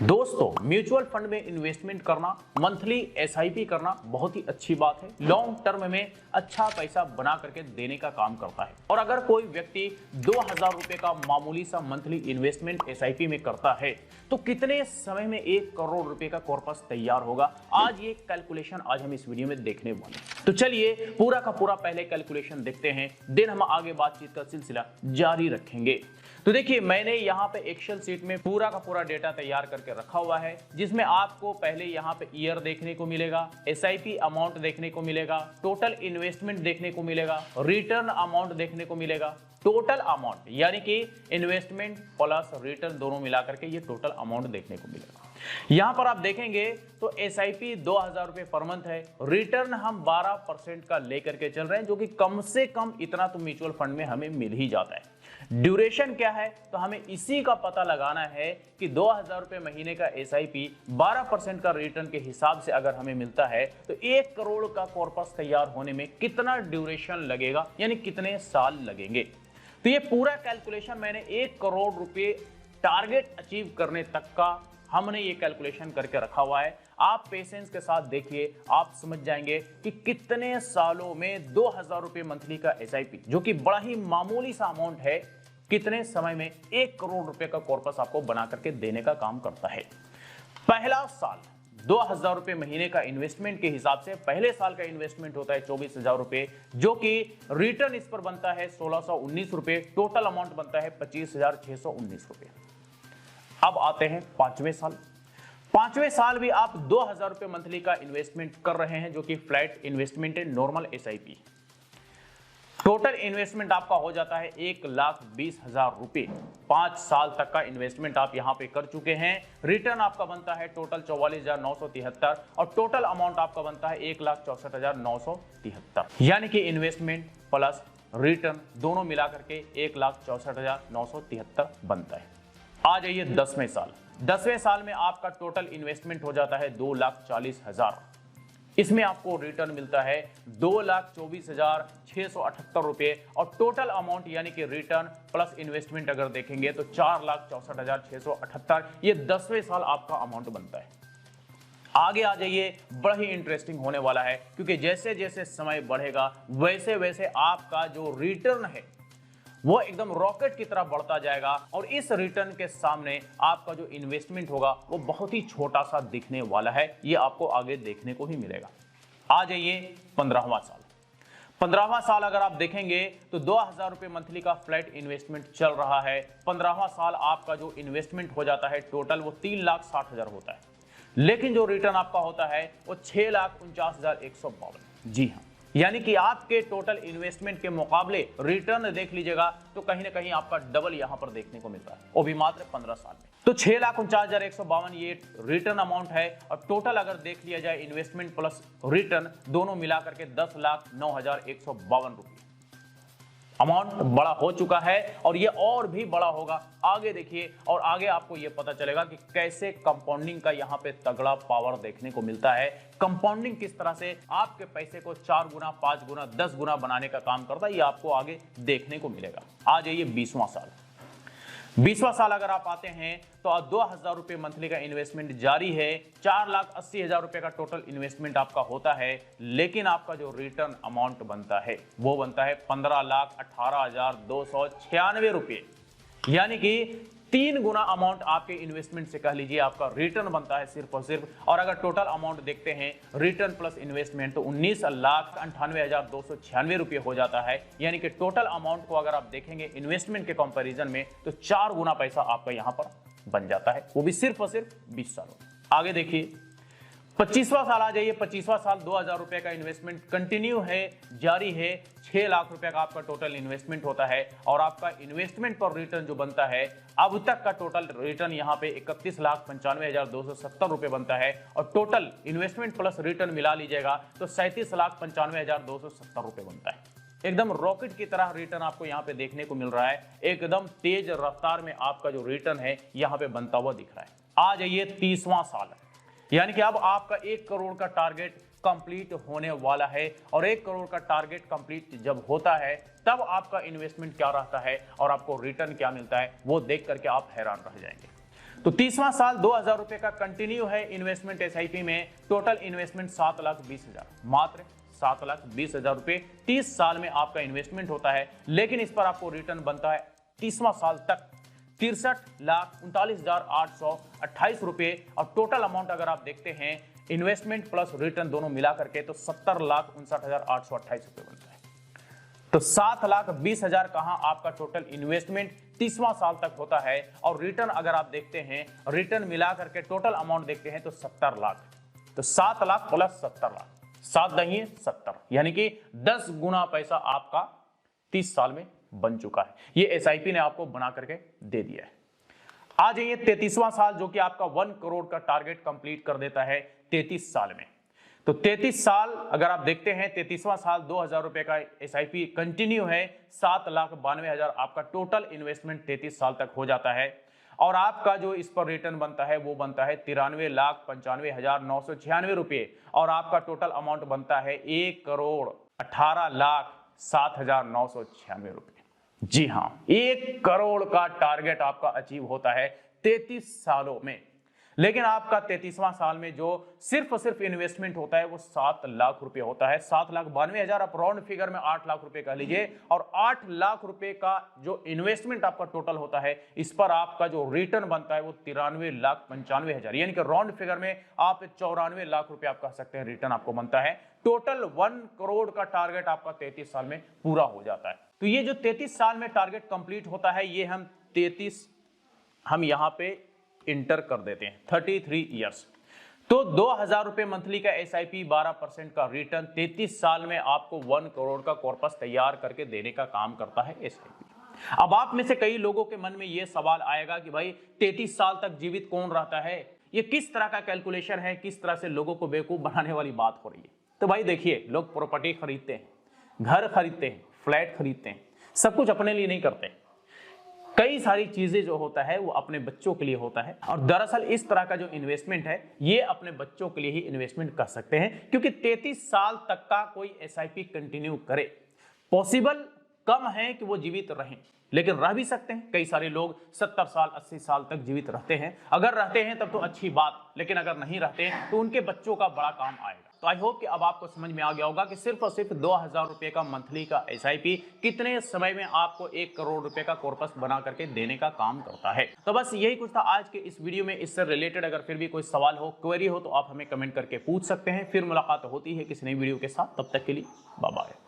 दोस्तों, mutual fund में investment करना, मंथली एसआईपी करना बहुत ही अच्छी बात है। लॉन्ग टर्म में अच्छा पैसा बना करके देने का काम करता है। और अगर कोई व्यक्ति 2000 रुपए का मामूली सा मंथली इन्वेस्टमेंट एसआईपी में करता है तो कितने समय में 1 करोड़ रुपए का कॉर्पस तैयार होगा। आज ये कैलकुलेशन आज हम इस वीडियो में देखने वाले हैं। तो चलिए पूरा का पूरा पहले कैलकुलेशन देखते हैं, देन हम आगे बातचीत का सिलसिला जारी रखेंगे। तो देखिए, मैंने यहाँ पे एक्सेल सीट में पूरा का पूरा डेटा तैयार करके रखा हुआ है, जिसमें आपको पहले यहाँ पे ईयर देखने को मिलेगा, एसआईपी अमाउंट देखने को मिलेगा, टोटल इन्वेस्टमेंट देखने को मिलेगा, रिटर्न अमाउंट देखने को मिलेगा, टोटल अमाउंट यानी कि इन्वेस्टमेंट प्लस रिटर्न दोनों मिलाकर के ये टोटल अमाउंट देखने को मिलेगा। यहां पर आप देखेंगे तो एसआईपी 2000 रुपए पर मंथ है, रिटर्न हम 12% का लेकर के चल रहे हैं, जो कि कम से कम इतना तो म्यूचुअल फंड में हमें मिल ही जाता है। ड्यूरेशन क्या है, तो हमें इसी का पता लगाना है कि 2000 रुपए महीने का एसआईपी 12% का रिटर्न के हिसाब से अगर हमें मिलता है तो 1 करोड़ का कॉर्पस तैयार होने में कितना ड्यूरेशन लगेगा, यानी कितने साल लगेंगे। तो ये पूरा कैलकुलेशन मैंने 1 करोड़ रुपए टारगेट अचीव करने तक का हमने ये कैलकुलेशन करके रखा हुआ है। आप पेशेंस के साथ देखिए, आप समझ जाएंगे कि कितने सालों में 2000 रुपए मंथली का एसआईपी, जो कि बड़ा ही मामूली सा अमाउंट है, कितने समय में 1 करोड़ रुपए का कॉर्पस आपको बना करके देने का काम करता है। पहला साल 2000 रुपए महीने का इन्वेस्टमेंट के हिसाब से पहले साल का इन्वेस्टमेंट होता है 24,000 रुपए, जो कि रिटर्न इस पर बनता है 1619 रुपए, टोटल अमाउंट बनता है 25,619 रुपए। अब आते हैं पांचवें साल। पांचवें साल भी आप 2000 रुपए मंथली का इन्वेस्टमेंट कर रहे हैं, जो कि फ्लैट इन्वेस्टमेंट है, नॉर्मल एसआईपी। टोटल इन्वेस्टमेंट आपका हो जाता है 1,20,000 रुपए। 5 साल तक का इन्वेस्टमेंट आप यहां पे कर चुके हैं। रिटर्न आपका बनता है टोटल 44,973 और टोटल अमाउंट आपका बनता है 1,64,973, यानी कि इन्वेस्टमेंट प्लस रिटर्न दोनों मिलाकर के 1,64,973 बनता है। आ जाइए 10वें साल। 10वें साल में आपका टोटल इन्वेस्टमेंट हो जाता है 2,40,000। इसमें आपको रिटर्न मिलता है 2,24,678 रुपए और टोटल अमाउंट यानी कि रिटर्न प्लस इन्वेस्टमेंट अगर देखेंगे तो 4,64,678, ये 10वें साल आपका अमाउंट बनता है। आगे आ जाइए, बड़ा ही इंटरेस्टिंग होने वाला है, क्योंकि जैसे जैसे समय बढ़ेगा वैसे वैसे आपका जो रिटर्न है वो एकदम रॉकेट की तरह बढ़ता जाएगा और इस रिटर्न के सामने आपका जो इन्वेस्टमेंट होगा वो बहुत ही छोटा सा दिखने वाला है। ये आपको आगे देखने को ही मिलेगा। आ जाइए 15वां साल। 15वां साल अगर आप देखेंगे तो 2000 रुपए मंथली का फ्लैट इन्वेस्टमेंट चल रहा है। 15वां साल आपका जो इन्वेस्टमेंट हो जाता है टोटल वो 3,60,000 होता है, लेकिन जो रिटर्न आपका होता है वो 6,49,152। जी हाँ, यानी कि आपके टोटल इन्वेस्टमेंट के मुकाबले रिटर्न देख लीजिएगा तो कहीं ना कहीं आपका डबल यहां पर देखने को मिलता है, वो भी मात्र 15 साल में। तो 6,49,152 ये रिटर्न अमाउंट है और टोटल अगर देख लिया जाए इन्वेस्टमेंट प्लस रिटर्न दोनों मिलाकर के 10,09,152 रुपये। अमाउंट बड़ा हो चुका है और ये और भी बड़ा होगा। आगे देखिए और आगे आपको ये पता चलेगा कि कैसे कंपाउंडिंग का यहाँ पे तगड़ा पावर देखने को मिलता है। कंपाउंडिंग किस तरह से आपके पैसे को 4 गुना, 5 गुना, 10 गुना बनाने का काम करता है, ये आपको आगे देखने को मिलेगा। आ जाइए 20वां साल। 20वां साल अगर आप आते हैं तो 2000 रुपए मंथली का इन्वेस्टमेंट जारी है। 4,80,000 रुपए का टोटल इन्वेस्टमेंट आपका होता है, लेकिन आपका जो रिटर्न अमाउंट बनता है वो बनता है 15,18,296 रुपए, यानी कि 3 गुना अमाउंट आपके इन्वेस्टमेंट से कह लीजिए आपका रिटर्न बनता है सिर्फ और सिर्फ। और अगर टोटल अमाउंट देखते हैं रिटर्न प्लस इन्वेस्टमेंट तो 19,98,296 रुपये हो जाता है, यानी कि टोटल अमाउंट को अगर आप देखेंगे इन्वेस्टमेंट के कंपैरिजन में तो 4 गुना पैसा आपका यहां पर बन जाता है, वो भी सिर्फ और सिर्फ 20 सालों। आगे देखिए 25वां साल आ जाइए। 25वां साल 2000 रुपए का इन्वेस्टमेंट कंटिन्यू है, जारी है। 6 लाख रुपए का आपका टोटल इन्वेस्टमेंट होता है और आपका इन्वेस्टमेंट पर रिटर्न जो बनता है अब तक का टोटल रिटर्न यहां पे 31,95,270 रुपए बनता है और टोटल इन्वेस्टमेंट प्लस रिटर्न मिला लीजिएगा तो 37,95,270 रुपए बनता है। एकदम रॉकेट की तरह रिटर्न आपको यहां पे देखने को मिल रहा है। एकदम तेज रफ्तार में आपका जो रिटर्न है यहां पे बनता हुआ दिख रहा है। आ जाइए 30वां साल, यानी कि अब आपका 1 करोड़ का टारगेट कंप्लीट होने वाला है और 1 करोड़ का टारगेट कंप्लीट जब होता है तब आपका इन्वेस्टमेंट क्या रहता है और आपको रिटर्न क्या मिलता है वो देख करके आप हैरान रह जाएंगे। तो 30वां साल 2000 रुपए का कंटिन्यू है इन्वेस्टमेंट एसआईपी में। टोटल इन्वेस्टमेंट 7,20,000, मात्र 7,20,000 रुपए 30 साल में आपका इन्वेस्टमेंट होता है। लेकिन इस पर आपको रिटर्न बनता है 30वां साल तक 63,39,828 रुपए। और टोटल अमाउंट अगर आप देखते हैं इन्वेस्टमेंट प्लस रिटर्न दोनों मिला करके तो 70,59,828 रुपए बनता है। तो 7,20,000 कहां आपका टोटल इन्वेस्टमेंट 30वां साल तक होता है। और रिटर्न अगर आप देखते हैं, रिटर्न मिला करके टोटल अमाउंट देखते हैं तो 70 लाख। तो 7 लाख प्लस 70 लाख, 7 दही 70, यानी कि 10 गुना पैसा आपका 30 साल में बन चुका है। ये एसआईपी ने आपको बना करके दे दिया है। आ जाइए 33वां साल, जो कि आपका 1 करोड़ का टारगेट कंप्लीट कर देता है 33 साल में। तो 33 साल अगर आप देखते हैं, 33वां साल 2000 रुपए का एसआईपी कंटिन्यू है, 7,92,000 आपका टोटल इन्वेस्टमेंट 33 साल तक हो जाता है। और आपका जो इस पर रिटर्न बनता है वो बनता है 93,95,996 रुपए। और आपका टोटल अमाउंट बनता है 1,18,07,996 रुपए। जी हां, 1 करोड़ का टारगेट आपका अचीव होता है 33 सालों में। लेकिन आपका 33वां साल में जो सिर्फ इन्वेस्टमेंट होता है वो 7 लाख रुपए होता है। 7,92,000 आप राउंड फिगर में 8 लाख रुपए कह लीजिए। और 8 लाख रुपए का जो इन्वेस्टमेंट आपका टोटल होता है, इस पर आपका जो रिटर्न बनता है वो 93,95,000, यानी कि राउंड फिगर में आप 94 लाख रुपए आप कह सकते हैं रिटर्न आपको बनता है। टोटल 1 करोड़ का टारगेट आपका 33 साल में पूरा हो जाता है। तो ये जो 33 साल में टारगेट कंप्लीट होता है, ये हम 33 हम यहां पे इंटर कर देते हैं 33 इयर्स। तो 2,000 रुपए मंथली का एसआईपी, 12% का रिटर्न, 33 साल में आपको 1 करोड़ का कॉर्पस तैयार करके देने का काम करता है एसआईपी। अब आप में से कई लोगों के मन में यह सवाल आएगा कि भाई 33 साल तक जीवित कौन रहता है, ये किस तरह का कैलकुलेशन है, किस तरह से लोगों को बेवकूफ बनाने वाली बात हो रही है। तो भाई देखिए, लोग प्रॉपर्टी खरीदते हैं, घर खरीदते हैं, फ्लैट खरीदते हैं, सब कुछ अपने लिए नहीं करते। कई सारी चीजें जो होता है वो अपने बच्चों के लिए होता है। और दरअसल इस तरह का जो इन्वेस्टमेंट है ये अपने बच्चों के लिए ही इन्वेस्टमेंट कर सकते हैं, क्योंकि 33 साल तक का कोई एसआईपी कंटिन्यू करे। पॉसिबल कम है कि वो जीवित रहें, लेकिन रह भी सकते हैं। कई सारे लोग 70 साल 80 साल तक जीवित रहते हैं। अगर रहते हैं तब तो अच्छी बात, लेकिन अगर नहीं रहते हैं तो उनके बच्चों का बड़ा काम आएगा। तो आई होप कि अब आपको समझ में आ गया होगा कि सिर्फ और सिर्फ 2,000 रुपए का मंथली का एसआईपी कितने समय में आपको 1 करोड़ रुपए का कॉर्पस बना करके देने का काम करता है। तो बस यही कुछ था आज के इस वीडियो में। इससे रिलेटेड अगर फिर भी कोई सवाल हो, क्वेरी हो, तो आप हमें कमेंट करके पूछ सकते हैं। फिर मुलाकात होती है किसी नई वीडियो के साथ, तब तक के लिए बाय बाय।